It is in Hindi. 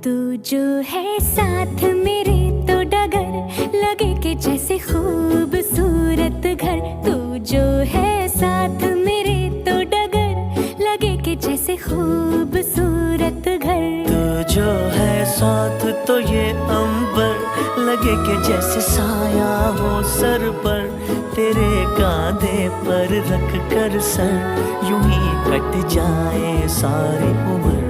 तू जो है साथ मेरे तो डगर लगे कि जैसे खूबसूरत घर। तू जो है साथ मेरे तो डगर लगे कि जैसे खूबसूरत घर। तू जो है साथ तो ये अंबर लगे कि जैसे साया हो सर पर। तेरे कांधे पर रख कर सर यूं ही कट जाए सारी उम्र।